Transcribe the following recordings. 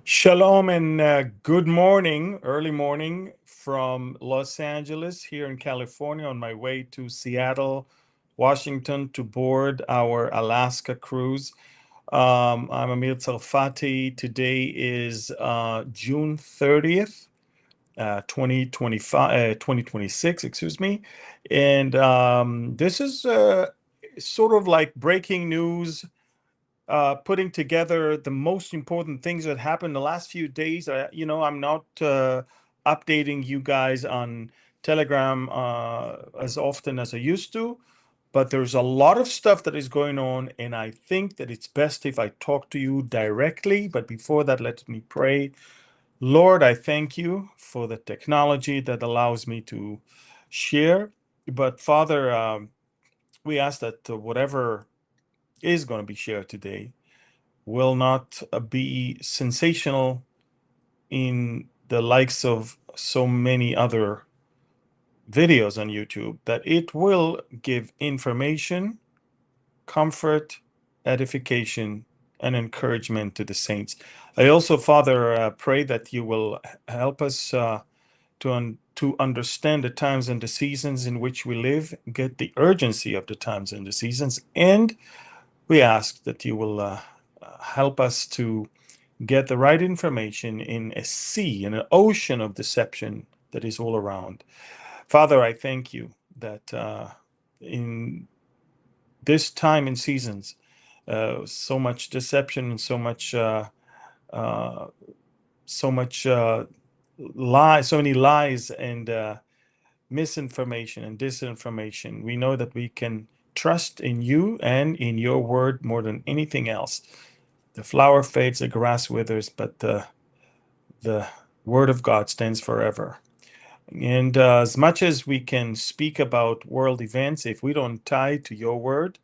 Shalom and good morning, early morning from Los Angeles here in California on my way to Seattle, Washington to board our Alaska cruise. I'm Amir Tsarfati. Today is June 30th, 2026, excuse me. And this is sort of like breaking news, putting together the most important things that happened the last few days. I'm not updating you guys on Telegram as often as I used to, but there's a lot of stuff that is going on, and I think that it's best if I talk to you directly. But before that, let me pray. Lord, I thank you for the technology that allows me to share. But Father, we ask that whatever is going to be shared today will not be sensational in the likes of so many other videos on YouTube, that it will give information, comfort, edification, and encouragement to the saints. I also, Father, pray that you will help us to understand the times and the seasons in which we live, get the urgency of the times and the seasons, and we ask that you will help us to get the right information in a sea, in an ocean of deception that is all around. Father, I thank you that in this time and seasons, so much deception and uh, so much lies, so many lies and misinformation and disinformation. We know that we can trust in you and in your word more than anything else. The flower fades, the grass withers, but the word of God stands forever. And as much as we can speak about world events, if we don't tie to your word,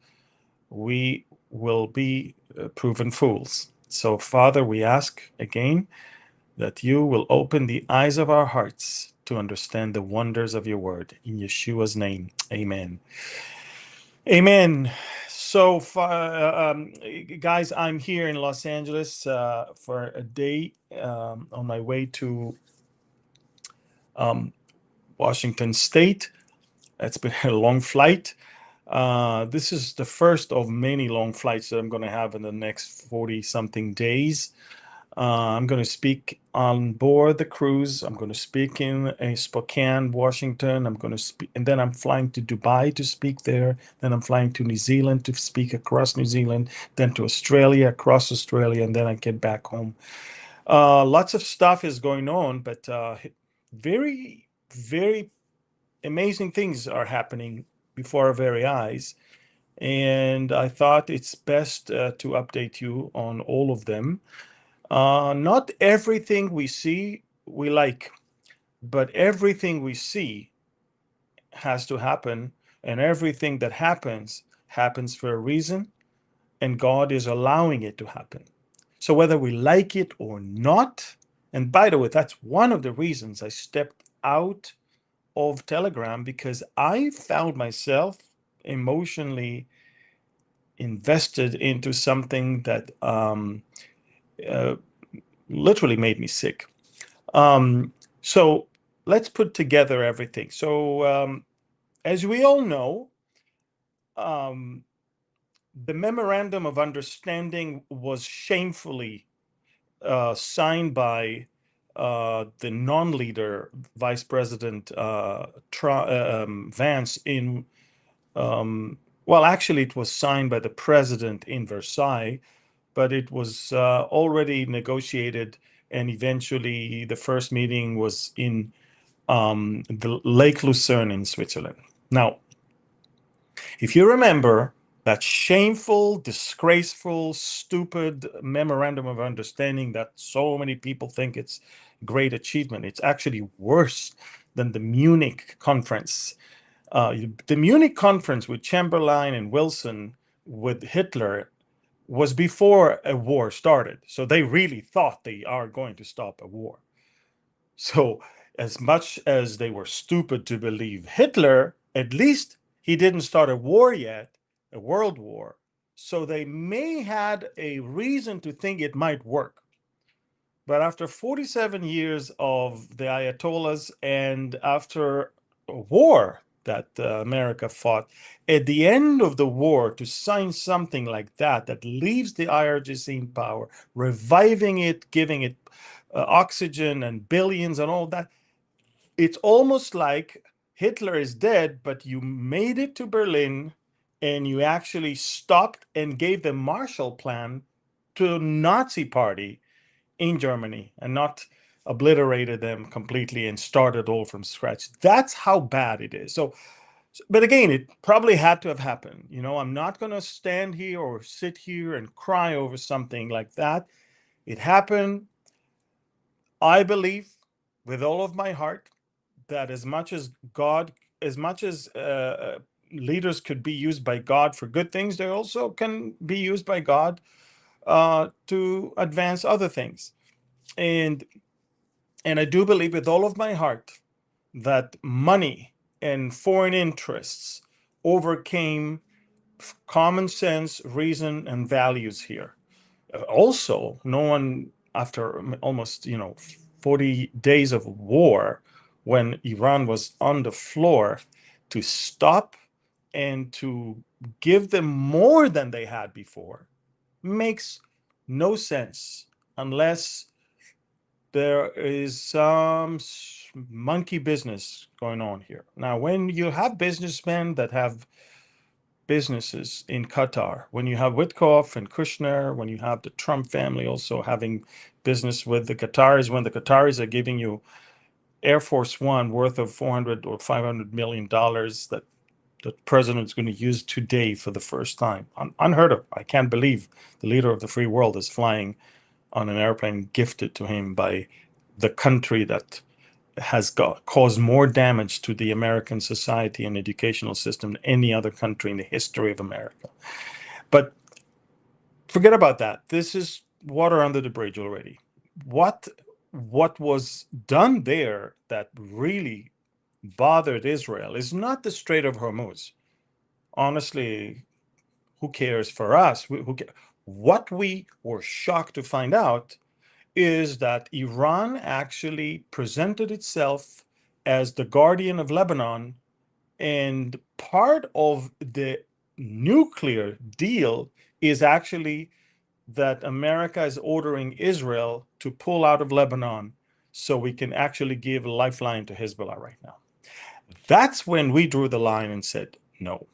we will be proven fools. So, Father, we ask again that you will open the eyes of our hearts to understand the wonders of your word. In Yeshua's name, amen. Amen. So, guys, I'm here in Los Angeles for a day on my way to um, Washington State. It's been a long flight. This is the first of many long flights that I'm going to have in the next 40 something days. I'm going to speak on board the cruise. I'm going to speak in Spokane, Washington. I'm going to speak, and then I'm flying to Dubai to speak there. Then I'm flying to New Zealand to speak across New Zealand, then to Australia, across Australia, and then I get back home. Lots of stuff is going on, but very, very amazing things are happening before our very eyes. And I thought it's best to update you on all of them. Not everything we see we like, but everything we see has to happen, and everything that happens for a reason, and God is allowing it to happen. So whether we like it or not, and by the way, that's one of the reasons I stepped out of Telegram, because I found myself emotionally invested into something that uh, literally made me sick. So let's put together everything. So, as we all know, um, the memorandum of understanding was shamefully signed by the non-leader Vice President Vance in, well, actually, it was signed by the president in Versailles, but it was already negotiated, and eventually the first meeting was in the Lake Lucerne in Switzerland. Now, if you remember that shameful, disgraceful, stupid memorandum of understanding that so many people think it's great achievement, it's actually worse than the Munich conference. The Munich conference with Chamberlain and Wilson with Hitler was before a war started. So they really thought they are going to stop a war. So, as much as they were stupid to believe Hitler, at least he didn't start a war yet, a world war. So they may had a reason to think it might work. But after 47 years of the Ayatollahs and after a war that America fought, at the end of the war, to sign something like that leaves the IRGC in power, reviving it, giving it oxygen and billions and all that, it's almost like Hitler is dead, but you made it to Berlin and you actually stopped and gave the Marshall Plan to the Nazi Party in Germany and not obliterated them completely and started all from scratch. That's how bad it is. So, but again, it probably had to have happened. You know, I'm not going to stand here or sit here and cry over something like that. It happened. I believe with all of my heart that as much as God, as much as leaders could be used by God for good things, they also can be used by God to advance other things. And I do believe with all of my heart that money and foreign interests overcame common sense, reason, and values here. Also, no one, after almost 40 days of war, when Iran was on the floor, to stop and to give them more than they had before makes no sense unless there is some monkey business going on here. Now, when you have businessmen that have businesses in Qatar, when you have Witkoff and Kushner, when you have the Trump family also having business with the Qataris, when the Qataris are giving you Air Force One worth of 400 or 500 million dollars that the president's going to use today for the first time. Unheard of. I can't believe the leader of the free world is flying on an airplane gifted to him by the country that has caused more damage to the American society and educational system than any other country in the history of America. But forget about that. This is water under the bridge already. What was done there that really bothered Israel is not the Strait of Hormuz. Honestly, who cares for us? What we were shocked to find out is that Iran actually presented itself as the guardian of Lebanon, and part of the nuclear deal is actually that America is ordering Israel to pull out of Lebanon so we can actually give a lifeline to Hezbollah right now. That's when we drew the line and said no.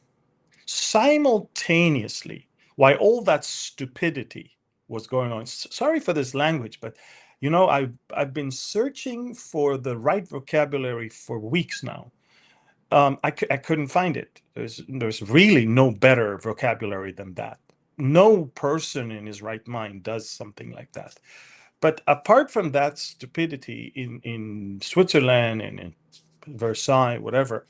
Simultaneously, while all that stupidity was going on, sorry for this language, but I've been searching for the right vocabulary for weeks now. I couldn't find it. There's really no better vocabulary than that. No person in his right mind does something like that. But apart from that stupidity in Switzerland and in Versailles, whatever,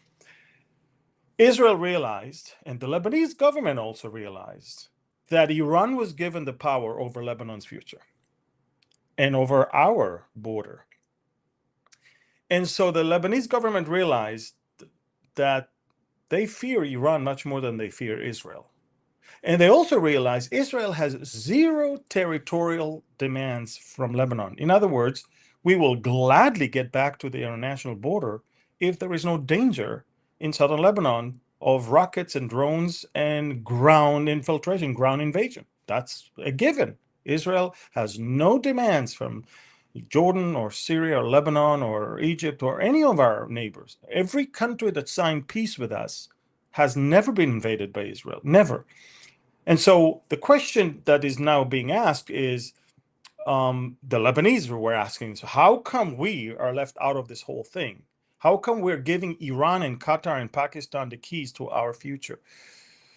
Israel realized, and the Lebanese government also realized, that Iran was given the power over Lebanon's future and over our border. And so the Lebanese government realized that they fear Iran much more than they fear Israel. And they also realized Israel has zero territorial demands from Lebanon. In other words, we will gladly get back to the international border if there is no danger in southern Lebanon of rockets and drones and ground infiltration, ground invasion. That's a given. Israel has no demands from Jordan or Syria or Lebanon or Egypt or any of our neighbors. Every country that signed peace with us has never been invaded by Israel, never. And so the question that is now being asked is, the Lebanese were asking, so how come we are left out of this whole thing? How come we're giving Iran and Qatar and Pakistan the keys to our future?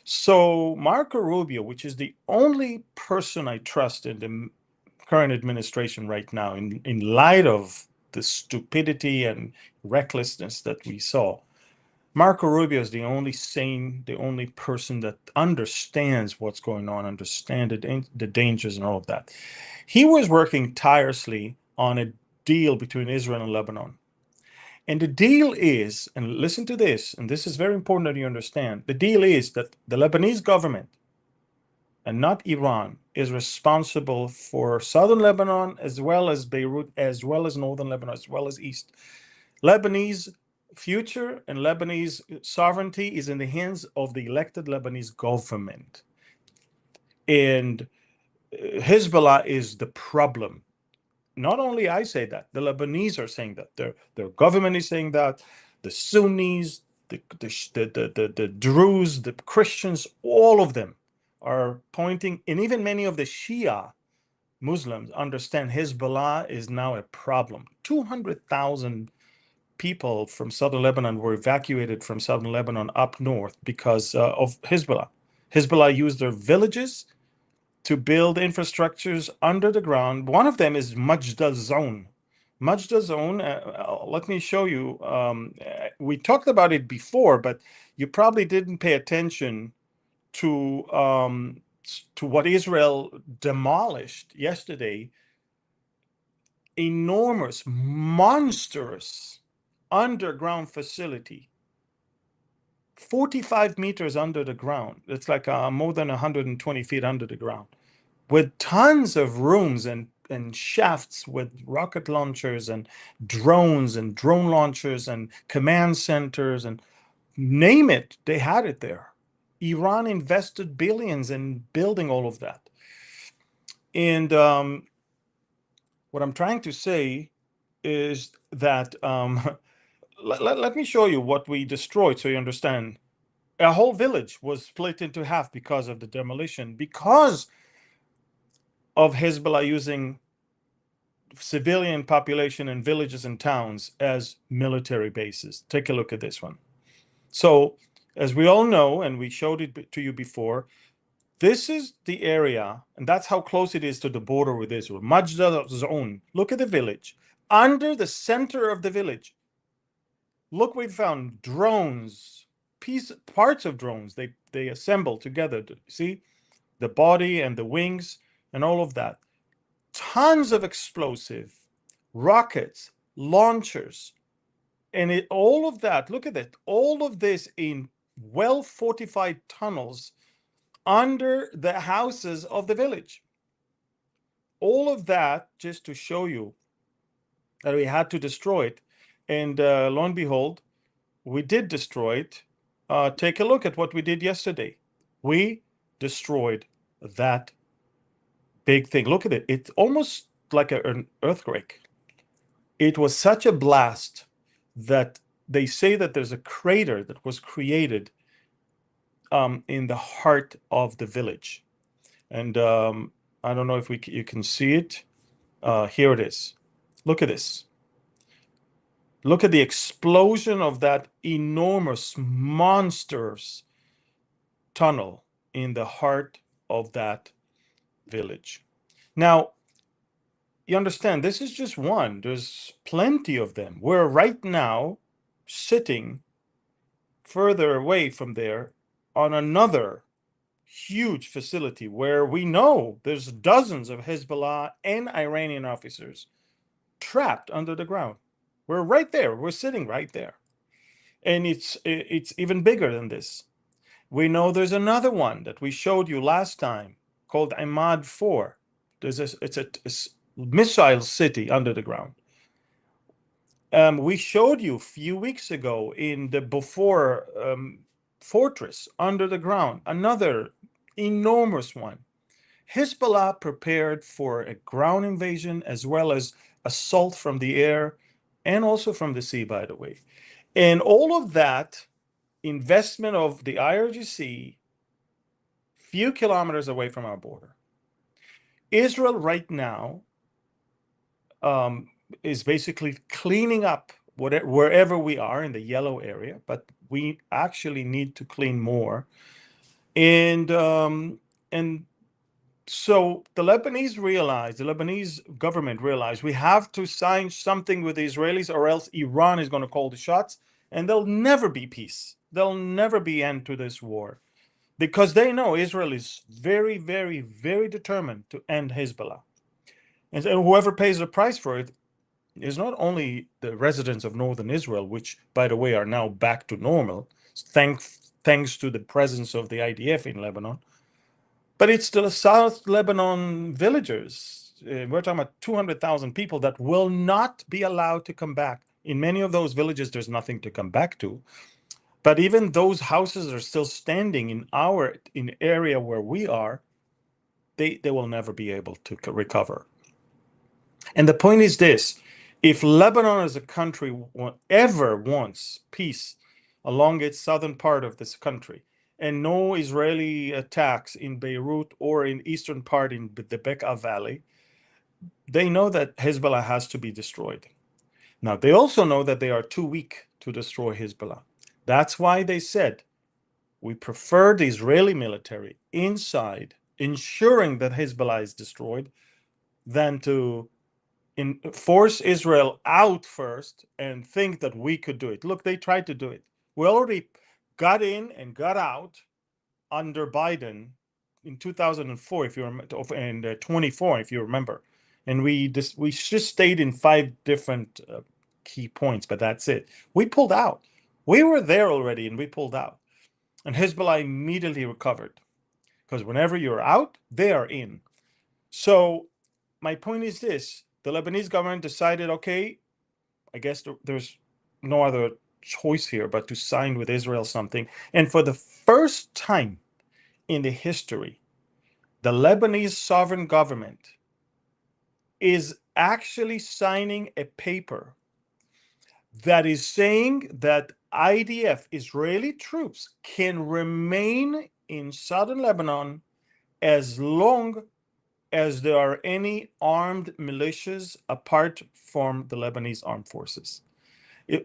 So Marco Rubio, which is the only person I trust in the current administration right now, in light of the stupidity and recklessness that we saw, Marco Rubio is the only sane, the only person that understands what's going on, understands the dangers and all of that. He was working tirelessly on a deal between Israel and Lebanon. And the deal is, and listen to this, and this is very important that you understand, the deal is that the Lebanese government, and not Iran, is responsible for southern Lebanon, as well as Beirut, as well as northern Lebanon, as well as east. Lebanese future and Lebanese sovereignty is in the hands of the elected Lebanese government. And Hezbollah is the problem. Not only I say that, the Lebanese are saying that. Their government is saying that. The Sunnis, the Druze, the Christians, all of them are pointing, and even many of the Shia Muslims understand Hezbollah is now a problem. 200,000 people from southern Lebanon were evacuated from southern Lebanon up north because of Hezbollah. Hezbollah used their villages to build infrastructures under the ground. One of them is Majda Zone. Majda Zone, let me show you. We talked about it before, but you probably didn't pay attention to what Israel demolished yesterday. Enormous, monstrous underground facility, 45 meters under the ground. It's like more than 120 feet under the ground, with tons of rooms and shafts with rocket launchers and drones and drone launchers and command centers and name it, they had it there. Iran invested billions in building all of that. And what I'm trying to say is that let me show you what we destroyed so you understand. A whole village was split into half because of the demolition, because of Hezbollah using civilian population in villages and towns as military bases. Take a look at this one. So, as we all know, and we showed it to you before, this is the area, and that's how close it is to the border with Israel. Majda Zone. Look at the village. Under the center of the village, look, we found drones, parts of drones. They assemble together. See the body and the wings and all of that. Tons of explosive, rockets, launchers, and all of that. Look at it. All of this in well-fortified tunnels under the houses of the village. All of that just to show you that we had to destroy it. And lo and behold, we did destroy it. Take a look at what we did yesterday. We destroyed that big thing. Look at it. It's almost like an earthquake. It was such a blast that they say that there's a crater that was created in the heart of the village. And I don't know if you can see it. Here it is. Look at this. Look at the explosion of that enormous, monstrous tunnel in the heart of that village. Now, you understand, this is just one. There's plenty of them. We're right now sitting further away from there on another huge facility where we know there's dozens of Hezbollah and Iranian officers trapped under the ground. We're right there. We're sitting right there. And it's even bigger than this. We know there's another one that we showed you last time called Imad 4. It's a missile city under the ground. We showed you a few weeks ago in the Beaufort fortress under the ground, another enormous one. Hezbollah prepared for a ground invasion as well as assault from the air and also from the sea, by the way. And all of that investment of the IRGC, few kilometers away from our border. Israel right now is basically cleaning up wherever we are in the yellow area, but we actually need to clean more. And so the Lebanese government realized we have to sign something with the Israelis or else Iran is going to call the shots and there'll never be peace. There'll never be end to this war because they know Israel is very, very, very determined to end Hezbollah. And whoever pays the price for it is not only the residents of northern Israel, which, by the way, are now back to normal, thanks to the presence of the IDF in Lebanon, But it's the South Lebanon villagers. We're talking about 200,000 people that will not be allowed to come back. In many of those villages, there's nothing to come back to. But even those houses are still standing in area where we are. They will never be able to recover. And the point is this: if Lebanon as a country ever wants peace along its southern part of this country, and no Israeli attacks in Beirut or in eastern part in the Bekaa Valley, they know that Hezbollah has to be destroyed. Now, they also know that they are too weak to destroy Hezbollah. That's why they said, we prefer the Israeli military inside, ensuring that Hezbollah is destroyed, than to force Israel out first and think that we could do it. Look, they tried to do it. We already got in and got out under Biden in 2004, if you remember, and 24, if you remember. And we just stayed in 5 different key points, but that's it. We pulled out. We were there already, and we pulled out. And Hezbollah immediately recovered, because whenever you're out, they are in. So my point is this: the Lebanese government decided, okay, I guess there's no other choice here but to sign with Israel something. And for the first time in the history, the Lebanese sovereign government is actually signing a paper that is saying that IDF, Israeli troops, can remain in southern Lebanon as long as there are any armed militias apart from the Lebanese armed forces,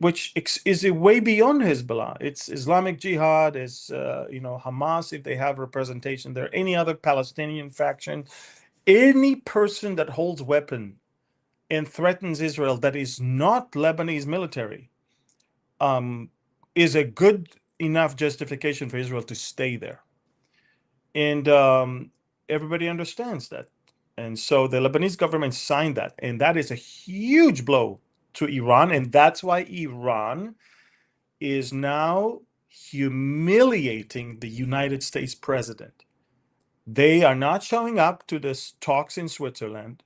which is way beyond Hezbollah. It's Islamic Jihad, it's Hamas, if they have representation there, any other Palestinian faction, any person that holds weapon and threatens Israel that is not Lebanese military, is a good enough justification for Israel to stay there. And everybody understands that. And so the Lebanese government signed that. And that is a huge blow to Iran. And that's why Iran is now humiliating the United States president. They are not showing up to this talks in Switzerland.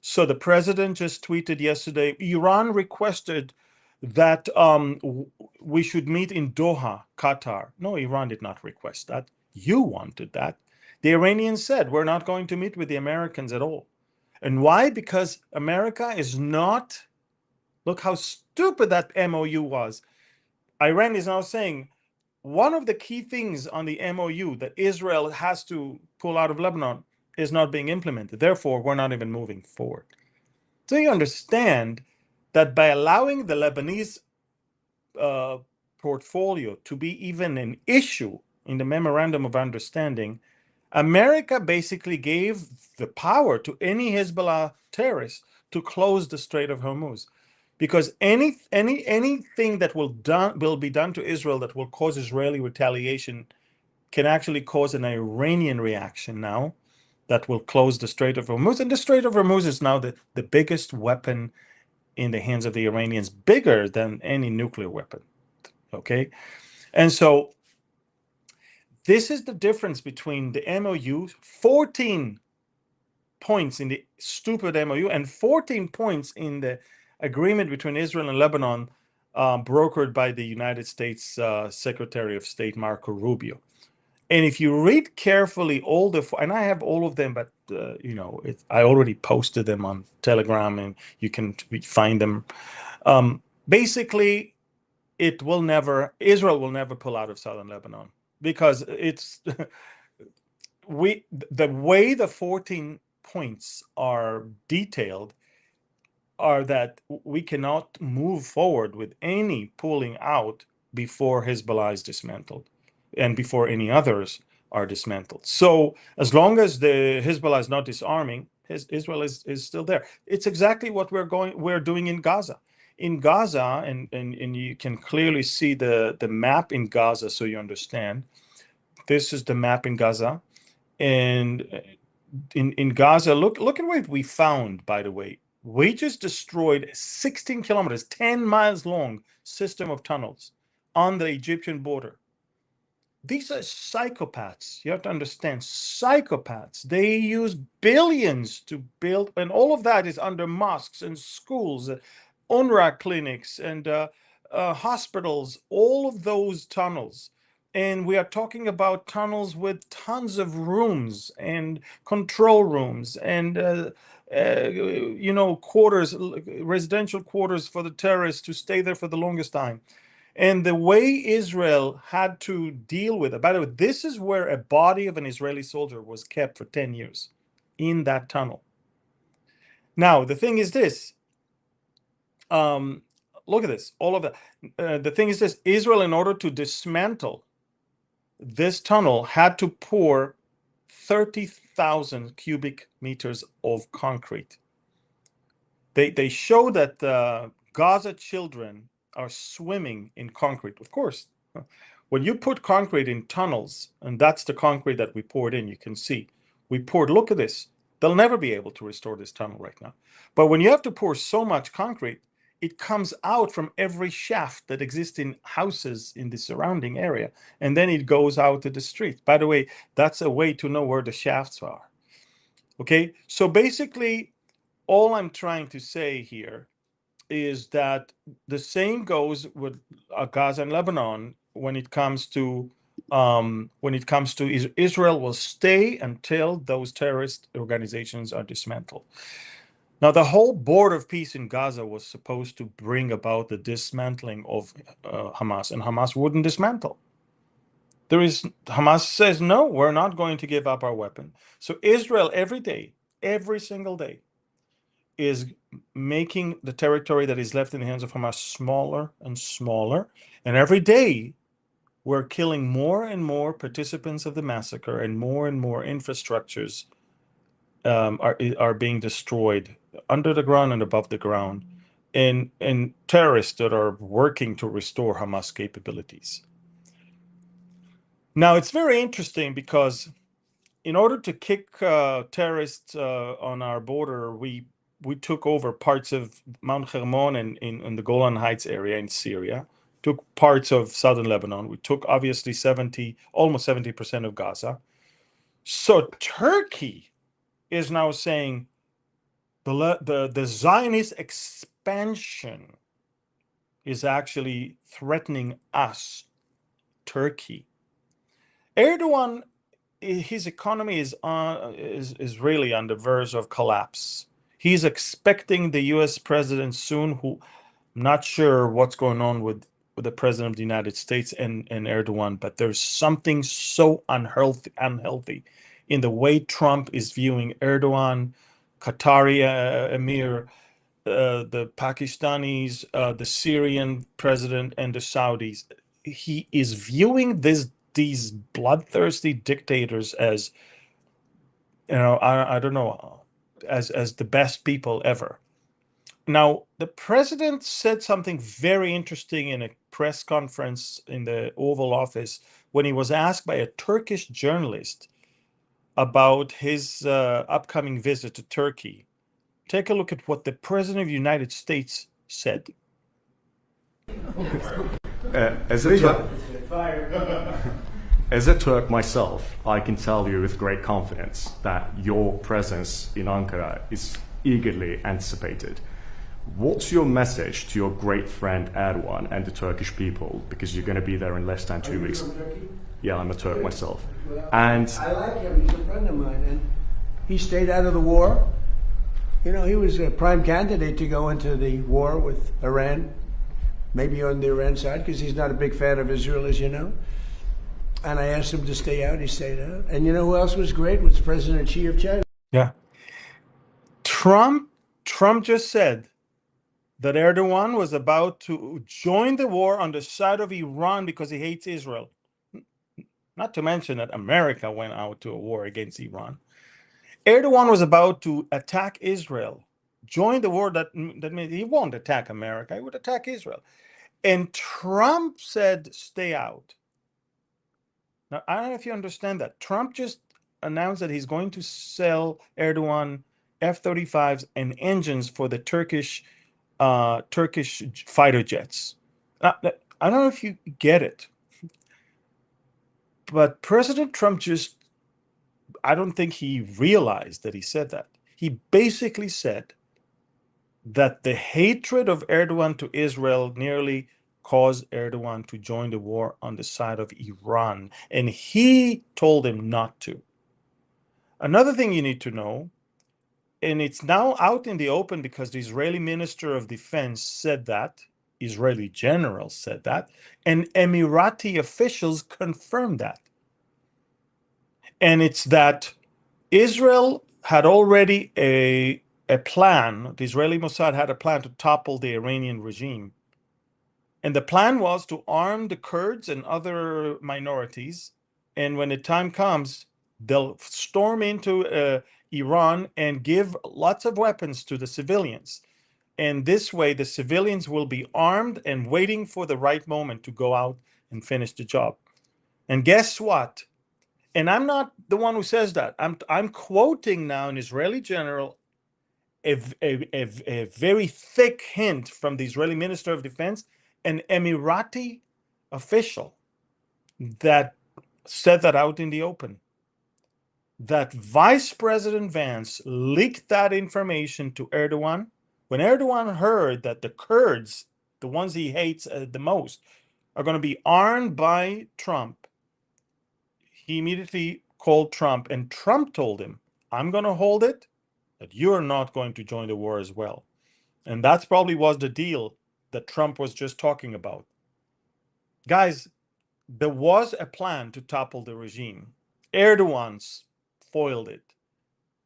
So the president just tweeted yesterday, Iran requested that we should meet in Doha, Qatar. No, Iran did not request that. You wanted that. The Iranians said, we're not going to meet with the Americans at all. And why? Because America is not, look how stupid that MOU was. Iran is now saying, one of the key things on the MOU that Israel has to pull out of Lebanon is not being implemented. Therefore, we're not even moving forward. So you understand that by allowing the Lebanese portfolio to be even an issue in the Memorandum of Understanding, America basically gave the power to any Hezbollah terrorist to close the Strait of Hormuz. Because anything that will be done to Israel that will cause Israeli retaliation can actually cause an Iranian reaction now that will close the Strait of Hormuz. And the Strait of Hormuz is now the biggest weapon in the hands of the Iranians, bigger than any nuclear weapon. Okay? And so this is the difference between the MOU, 14 points in the stupid MOU, and 14 points in the agreement between Israel and Lebanon, brokered by the United States Secretary of State Marco Rubio. And if you read carefully all and I have all of them, but I already posted them on Telegram, and you can find them. Basically, Israel will never pull out of southern Lebanon, because it's the way the 14 points are detailed are that we cannot move forward with any pulling out before Hezbollah is dismantled and before any others are dismantled. So as long as the Hezbollah is not disarming, Israel is still there. It's exactly what we're doing in Gaza. In Gaza, and you can clearly see the map in Gaza, so you understand. This is the map in Gaza. And in Gaza, look at what we found, by the way. We just destroyed 16 kilometers, 10 miles long system of tunnels on the Egyptian border. These are psychopaths. You have to understand, psychopaths. They use billions to build, and all of that is under mosques and schools, UNRWA clinics, and hospitals, all of those tunnels. And we are talking about tunnels with tons of rooms and control rooms and quarters, residential quarters for the terrorists to stay there for the longest time. And the way Israel had to deal with it, by the way, this is where a body of an Israeli soldier was kept for 10 years, in that tunnel. Now, the thing is this. Look at this, all of that. The thing is this, Israel, in order to dismantle this tunnel, had to pour 30,000 cubic meters of concrete. They show that Gaza children are swimming in concrete. Of course, when you put concrete in tunnels, and that's the concrete that we poured in, you can see, we poured, look at this. They'll never be able to restore this tunnel right now. But when you have to pour so much concrete, it comes out from every shaft that exists in houses in the surrounding area, and then it goes out to the street. By the way, that's a way to know where the shafts are. Okay, so basically, all I'm trying to say here is that the same goes with Gaza and Lebanon when it comes to Israel will stay until those terrorist organizations are dismantled. Now, the whole board of peace in Gaza was supposed to bring about the dismantling of Hamas, and Hamas wouldn't dismantle. Hamas says, no, we're not going to give up our weapon. So Israel every day, every single day, is making the territory that is left in the hands of Hamas smaller and smaller. And every day, we're killing more and more participants of the massacre, and more infrastructures are being destroyed under the ground and above the ground, and terrorists that are working to restore Hamas capabilities. Now, it's very interesting because in order to kick terrorists on our border, we took over parts of Mount Hermon and in the Golan Heights area in Syria, took parts of southern Lebanon. We took obviously almost 70% of Gaza. So Turkey is now saying the Zionist expansion is actually threatening us, Turkey. Erdogan, his economy is really on the verge of collapse. He's expecting the U.S. president soon, who I'm not sure what's going on with the president of the United States and Erdogan, but there's something so unhealthy in the way Trump is viewing Erdogan, Qatari Amir, the Pakistanis, the Syrian president, and the Saudis. He is viewing these bloodthirsty dictators as, I don't know, as the best people ever. Now, the president said something very interesting in a press conference in the Oval Office when he was asked by a Turkish journalist about his upcoming visit to Turkey. Take a look at what the president of the United States said. As a Turk myself, I can tell you with great confidence that your presence in Ankara is eagerly anticipated. What's your message to your great friend Erdogan and the Turkish people? Because you're going to be there in less than 2 weeks. From Turkey? Yeah, I'm a Turk myself. Well, And I like him. He's a friend of mine, and he stayed out of the war. You know, he was a prime candidate to go into the war with Iran, maybe on the Iran side, because he's not a big fan of Israel, as you know. And I asked him to stay out. He stayed out. And you know who else was great? Was President Xi of China. Yeah. Trump just said that Erdogan was about to join the war on the side of Iran because he hates Israel. Not to mention that America went out to a war against Iran. Erdogan was about to attack Israel, join the war. That means he won't attack America, he would attack Israel. And Trump said, stay out. Now, I don't know if you understand that. Trump just announced that he's going to sell Erdogan F-35s and engines for the Turkish fighter jets. I don't know if you get it. But President Trump I don't think he realized that he said that. He basically said that the hatred of Erdogan to Israel nearly caused Erdogan to join the war on the side of Iran, and he told him not to. Another thing you need to know, and it's now out in the open because the Israeli Minister of Defense said that, Israeli general said that, and Emirati officials confirmed that. And it's that Israel had already a plan, the Israeli Mossad had a plan to topple the Iranian regime. And the plan was to arm the Kurds and other minorities. And when the time comes, they'll storm into Iran and give lots of weapons to the civilians. And this way, the civilians will be armed and waiting for the right moment to go out and finish the job. And guess what? And I'm not the one who says that. I'm quoting now an Israeli general, a very thick hint from the Israeli Minister of Defense, an Emirati official that said that out in the open. That Vice President Vance leaked that information to Erdogan. When Erdogan heard that the Kurds, the ones he hates the most, are going to be armed by Trump, he immediately called Trump, and Trump told him, I'm going to hold it, that you're not going to join the war as well. And that probably was the deal that Trump was just talking about. Guys, there was a plan to topple the regime. Erdogan foiled it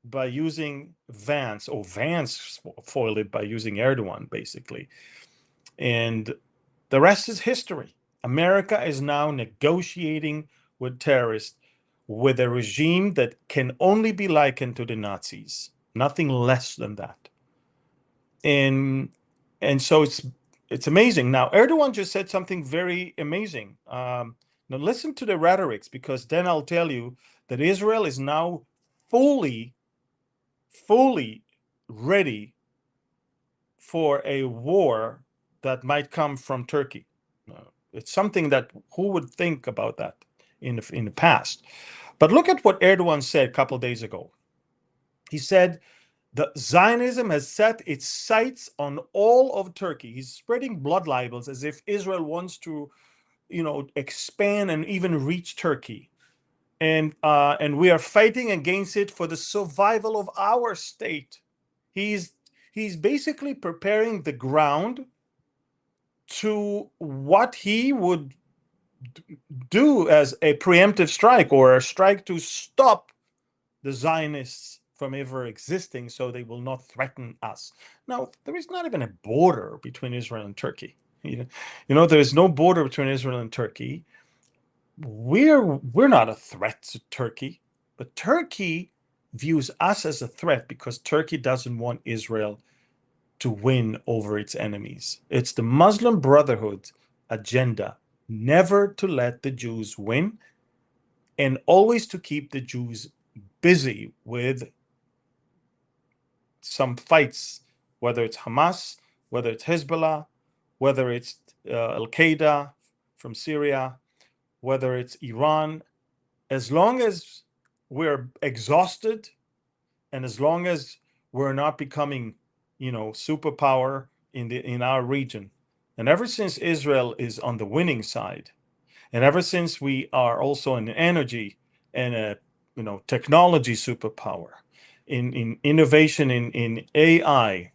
by using Vance, or Vance foiled it by using Erdogan, basically. And the rest is history. America is now negotiating with terrorists with a regime that can only be likened to the Nazis, nothing less than that. And so it's amazing. Now, Erdogan just said something very amazing. Now listen to the rhetorics, because then I'll tell you that Israel is now fully ready for a war that might come from Turkey. It's something that who would think about that in the past? But look at what Erdogan said a couple of days ago. He said that Zionism has set its sights on all of Turkey. He's spreading blood libels as if Israel wants to, expand and even reach Turkey. And we are fighting against it for the survival of our state. He's basically preparing the ground to what he would do as a preemptive strike, or a strike to stop the Zionists from ever existing, so they will not threaten us. Now, there is not even a border between Israel and Turkey. There is no border between Israel and Turkey. We're not a threat to Turkey, but Turkey views us as a threat because Turkey doesn't want Israel to win over its enemies. It's the Muslim Brotherhood agenda, never to let the Jews win, and always to keep the Jews busy with some fights, whether it's Hamas, whether it's Hezbollah, whether it's Al-Qaeda from Syria, whether it's Iran. As long as we're exhausted, and as long as we're not becoming, superpower in our region, and ever since Israel is on the winning side, and ever since we are also an energy and a technology superpower, in innovation in AI,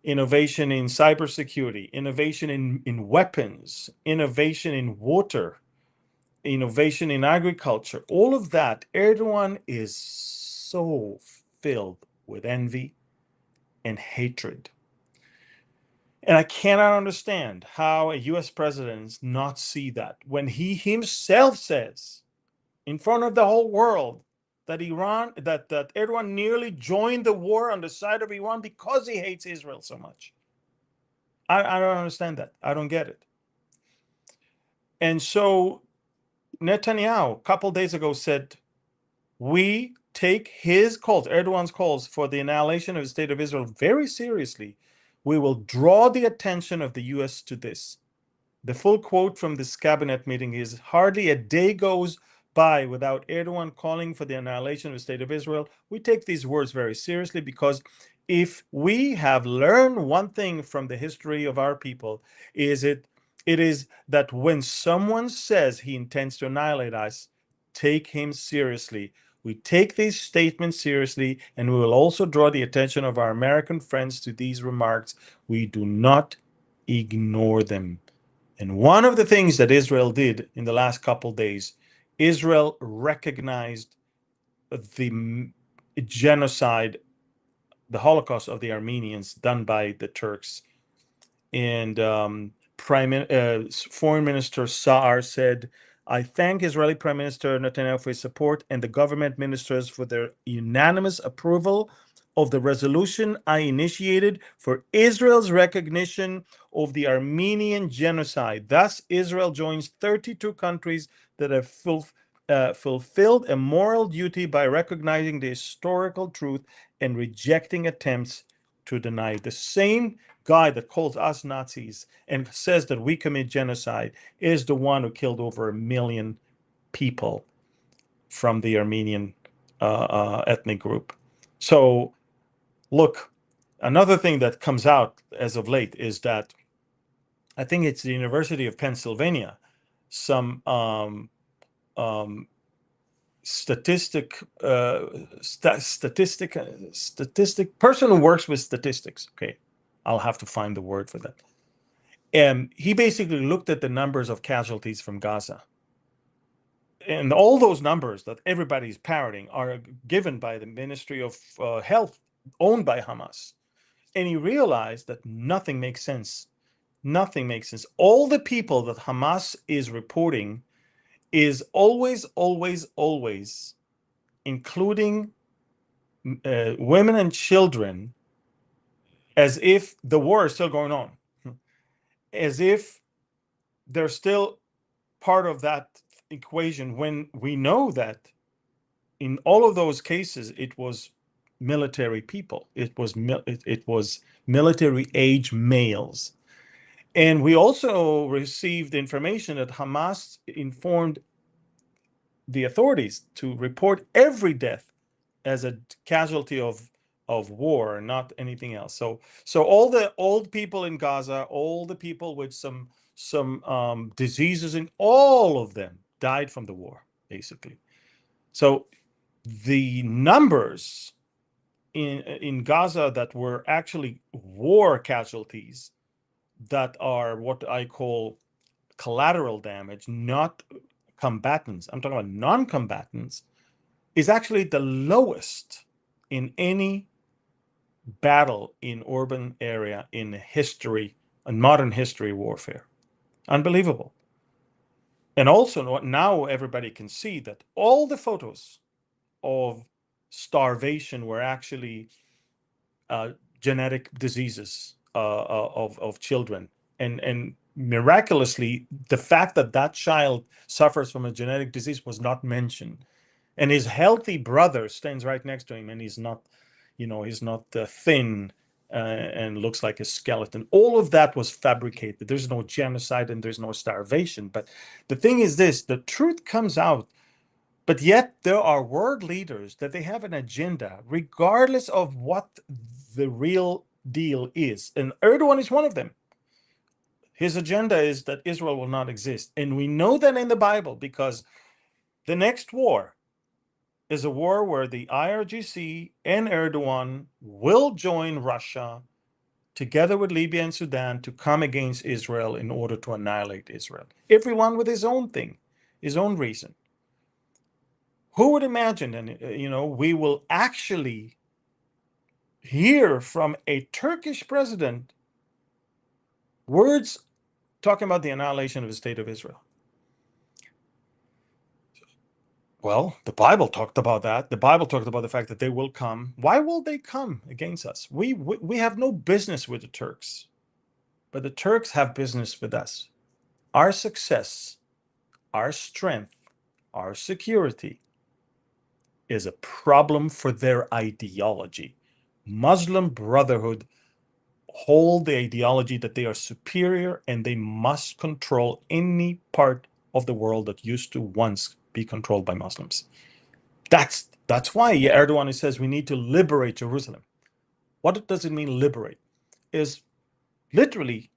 innovation in cybersecurity, innovation in weapons, innovation in water, innovation in agriculture, all of that, Erdogan is so filled with envy and hatred. And I cannot understand how a US president does not see that when he himself says in front of the whole world that that Erdogan nearly joined the war on the side of Iran because he hates Israel so much. I don't understand that. I don't get it. And so Netanyahu, a couple days ago, said, we take his calls, Erdogan's calls for the annihilation of the state of Israel very seriously. We will draw the attention of the US to this. The full quote from this cabinet meeting is, hardly a day goes by without Erdogan calling for the annihilation of the state of Israel. We take these words very seriously, because if we have learned one thing from the history of our people, it is that when someone says he intends to annihilate us, take him seriously. We take these statements seriously, and we will also draw the attention of our American friends to these remarks. We do not ignore them. And one of the things that Israel did in the last couple days, Israel recognized the genocide, the Holocaust of the Armenians done by the Turks. And Foreign Minister Saar said, "I thank Israeli Prime Minister Netanyahu for his support and the government ministers for their unanimous approval of the resolution I initiated for Israel's recognition of the Armenian genocide. Thus, Israel joins 32 countries that have fulfilled a moral duty by recognizing the historical truth and rejecting attempts to deny it." The same guy that calls us Nazis and says that we commit genocide is the one who killed over 1 million people from the Armenian ethnic group. So, look, another thing that comes out as of late is that I think it's the University of Pennsylvania, some statistic person who works with statistics. Okay, I'll have to find the word for that. And he basically looked at the numbers of casualties from Gaza. And all those numbers that everybody's parroting are given by the Ministry of Health, owned by Hamas. And he realized that nothing makes sense. Nothing makes sense. All the people that Hamas is reporting is always, including women and children, as if the war is still going on, as if they're still part of that equation, when we know that in all of those cases it was military people, it was military age males. And we also received information that Hamas informed the authorities to report every death as a casualty of war, not anything else. So all the old people in Gaza, all the people with some diseases, and all of them died from the war, basically. So the numbers in Gaza that were actually war casualties, that are what I call collateral damage, not combatants, I'm talking about non-combatants, is actually the lowest in any battle in urban area in history, in modern history warfare. Unbelievable. And also now everybody can see that all the photos of starvation were actually genetic diseases of children. And miraculously, the fact that that child suffers from a genetic disease was not mentioned. And his healthy brother stands right next to him, and he's not thin and looks like a skeleton. All of that was fabricated. There's no genocide and there's no starvation. But the thing is this, the truth comes out, but yet there are world leaders that they have an agenda, regardless of what the real deal is. And Erdogan is one of them. His agenda is that Israel will not exist. And we know that in the Bible, because the next war is a war where the IRGC and Erdogan will join Russia together with Libya and Sudan to come against Israel in order to annihilate Israel. Everyone with his own thing, his own reason. Who would imagine, and we will actually hear from a Turkish president words talking about the annihilation of the state of Israel? Well, the Bible talked about that. The Bible talked about the fact that they will come. Why will they come against us? We have no business with the Turks, but the Turks have business with us. Our success, our strength, our security is a problem for their ideology. Muslim Brotherhood hold the ideology that they are superior and they must control any part of the world that used to once be controlled by Muslims. That's why Erdogan says we need to liberate Jerusalem. What does it mean, liberate? Is literally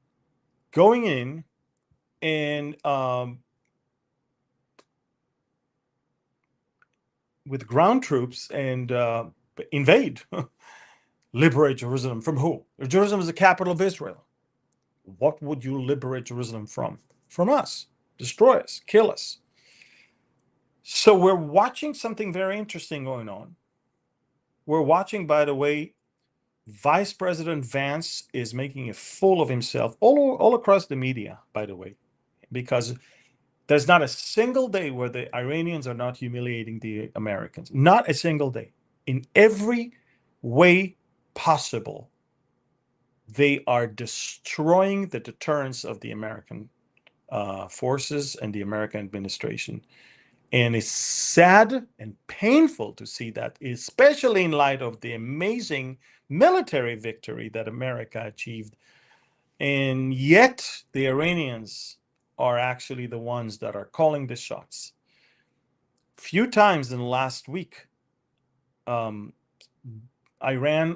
going in and with ground troops and invade, liberate Jerusalem from who? Jerusalem is the capital of Israel. What would you liberate Jerusalem from? From us. Destroy us, kill us. So we're watching something very interesting going on. We're watching, by the way, Vice President Vance is making a fool of himself all across the media, by the way, because there's not a single day where the Iranians are not humiliating the Americans. Not a single day. In every way possible, they are destroying the deterrence of the American forces and the American administration. And it's sad and painful to see that, especially in light of the amazing military victory that America achieved. And yet the Iranians are actually the ones that are calling the shots. Few times in the last week, Iran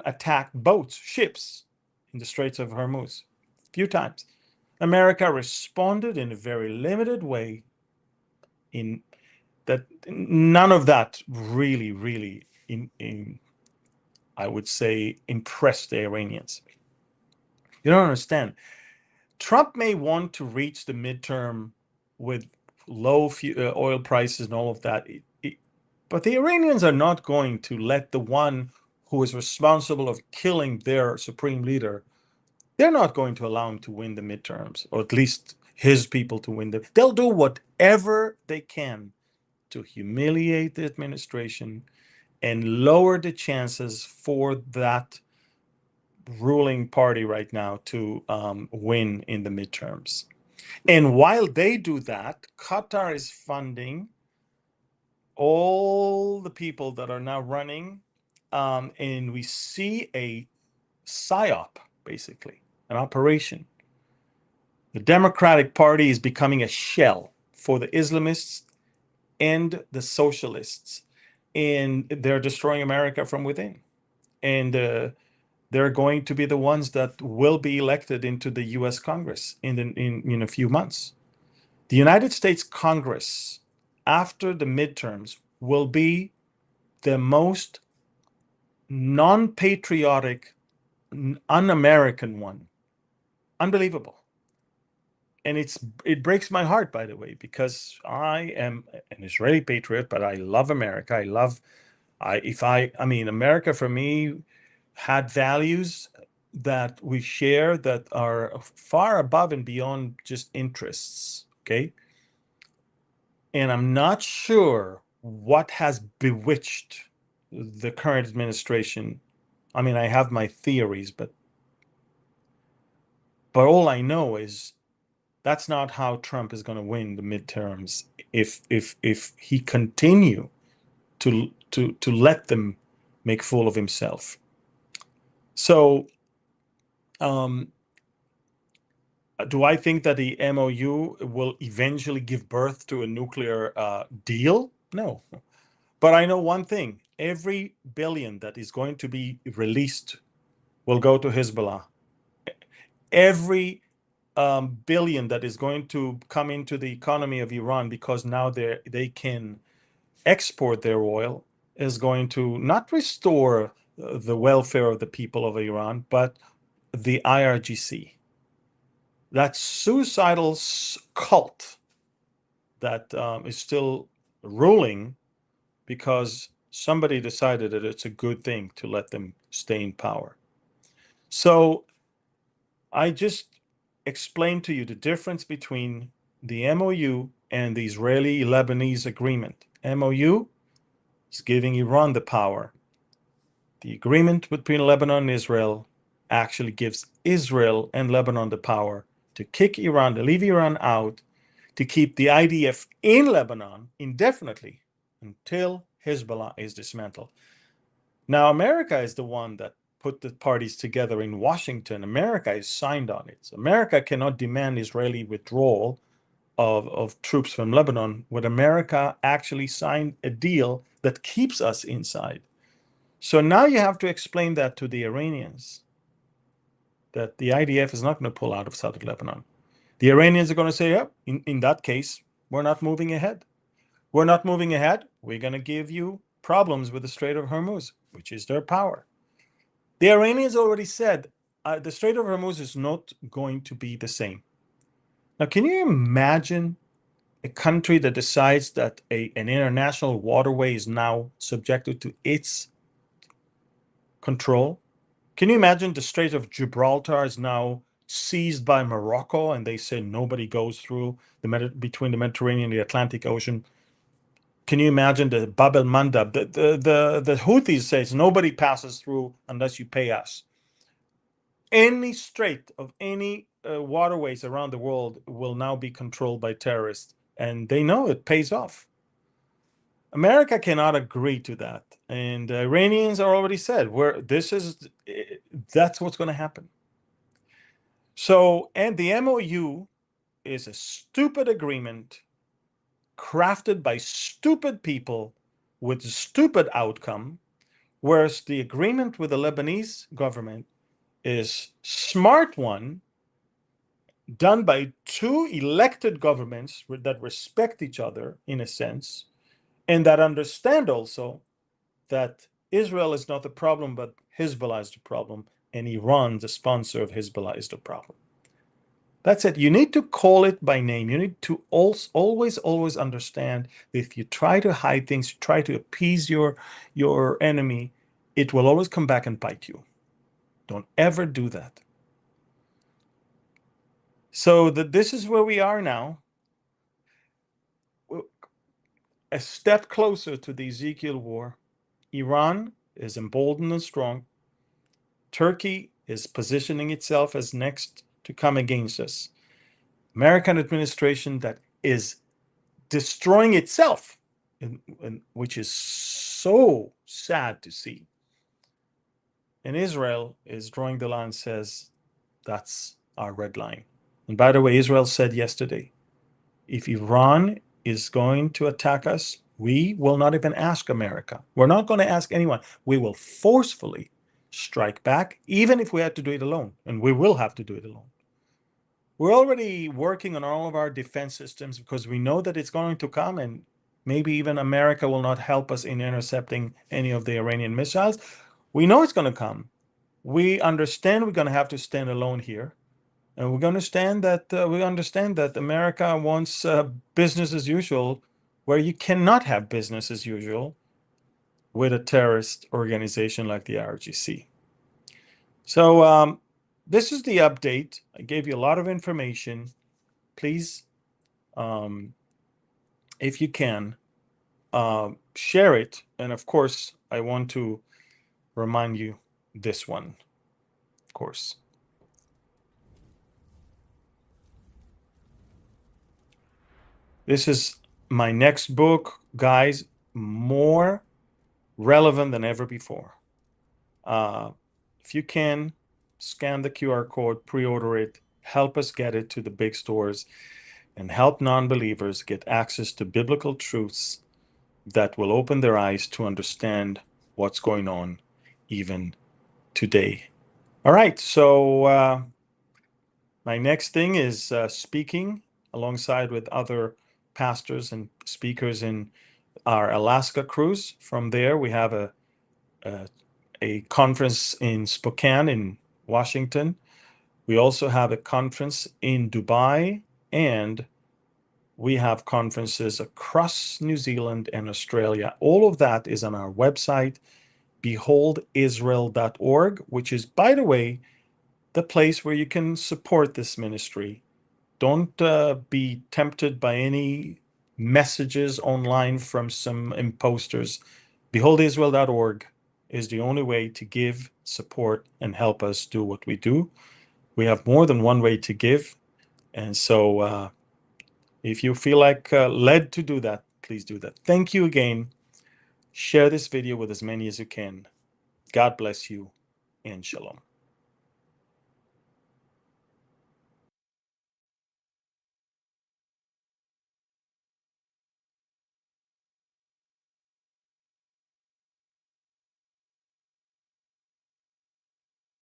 attacked boats, ships in the Straits of Hormuz. Few times. America responded in a very limited way. In that, none of that really, I would say, impressed the Iranians. You don't understand. Trump may want to reach the midterm with low oil prices and all of that, but the Iranians are not going to let the one who is responsible of killing their supreme leader, they're not going to allow him to win the midterms, or at least his people to win them. They'll do whatever they can to humiliate the administration and lower the chances for that ruling party right now to win in the midterms. And while they do that, Qatar is funding all the people that are now running, and we see a psyop, basically, an operation. The Democratic Party is becoming a shell for the Islamists and the socialists, and they're destroying America from within. And they're going to be the ones that will be elected into the U.S. Congress in a few months. The United States Congress, after the midterms, will be the most non-patriotic, un-American one. Unbelievable. And it breaks my heart, by the way, because I am an Israeli patriot, but I love America. America for me had values that we share that are far above and beyond just interests, okay? And I'm not sure what has bewitched the current administration. I mean, I have my theories, but all I know is that's not how Trump is going to win the midterms if he continue to let them make fool of himself. So, do I think that the MOU will eventually give birth to a nuclear deal? No. But I know one thing. Every billion that is going to be released will go to Hezbollah. Every billion that is going to come into the economy of Iran, because now they can export their oil, is going to not restore the welfare of the people of Iran, but the IRGC. That suicidal cult that is still ruling because somebody decided that it's a good thing to let them stay in power. So I just explained to you the difference between the MOU and the Israeli-Lebanese agreement. MOU is giving Iran the power. The agreement between Lebanon and Israel actually gives Israel and Lebanon the power to kick Iran, to leave Iran out, to keep the IDF in Lebanon indefinitely until Hezbollah is dismantled. Now, America is the one that put the parties together in Washington. America is signed on it. So America cannot demand Israeli withdrawal of troops from Lebanon, with America actually signed a deal that keeps us inside. So now you have to explain that to the Iranians, that the IDF is not going to pull out of southern Lebanon. The Iranians are going to say, yep, in that case, we're not moving ahead. We're not moving ahead. We're going to give you problems with the Strait of Hormuz, which is their power. The Iranians already said the Strait of Hormuz is not going to be the same. Now, can you imagine a country that decides that an international waterway is now subjected to its control? Can you imagine the Strait of Gibraltar is now seized by Morocco, and they say nobody goes through between the Mediterranean and the Atlantic Ocean? Can you imagine the Bab el-Mandab? The Houthis says nobody passes through unless you pay us. Any strait of any waterways around the world will now be controlled by terrorists, and they know it pays off. America cannot agree to that, and the Iranians are already said that's what's going to happen. So, and the MOU is a stupid agreement crafted by stupid people with a stupid outcome, whereas the agreement with the Lebanese government is smart one, done by two elected governments that respect each other in a sense, and that understand also that Israel is not the problem, but Hezbollah is the problem, and Iran, the sponsor of Hezbollah, is the problem. That's it. You need to call it by name. You need to always understand that if you try to hide things, try to appease your enemy, it will always come back and bite you. Don't ever do that. So this is where we are now. A step closer to the Ezekiel war. Iran is emboldened and strong. Turkey is positioning itself as next to come against us. American administration that is destroying itself, which is so sad to see. And Israel is drawing the line and says, that's our red line. And by the way, Israel said yesterday, if Iran is going to attack us, we will not even ask America. We're not going to ask anyone. We will forcefully strike back, even if we had to do it alone. And we will have to do it alone. We're already working on all of our defense systems because we know that it's going to come, and maybe even America will not help us in intercepting any of the Iranian missiles. We know it's going to come. We understand we're going to have to stand alone here. And we understand that America wants business as usual, where you cannot have business as usual with a terrorist organization like the IRGC. So this is the update. I gave you a lot of information. Please, if you can, share it. And of course, I want to remind you this one, of course. This is my next book, guys, more relevant than ever before. If you can, scan the QR code, pre-order it, help us get it to the big stores, and help non-believers get access to biblical truths that will open their eyes to understand what's going on even today. All right, so my next thing is speaking alongside with other pastors and speakers in our Alaska cruise. From there, we have a conference in Spokane in Washington. We also have a conference in Dubai, and we have conferences across New Zealand and Australia. All of that is on our website, beholdisrael.org, which is, by the way, the place where you can support this ministry. Don't be tempted by any messages online from some imposters. Beholdisrael.org is the only way to give, support, and help us do what we do. We have more than one way to give. And so if you feel like led to do that, please do that. Thank you again. Share this video with as many as you can. God bless you, and shalom.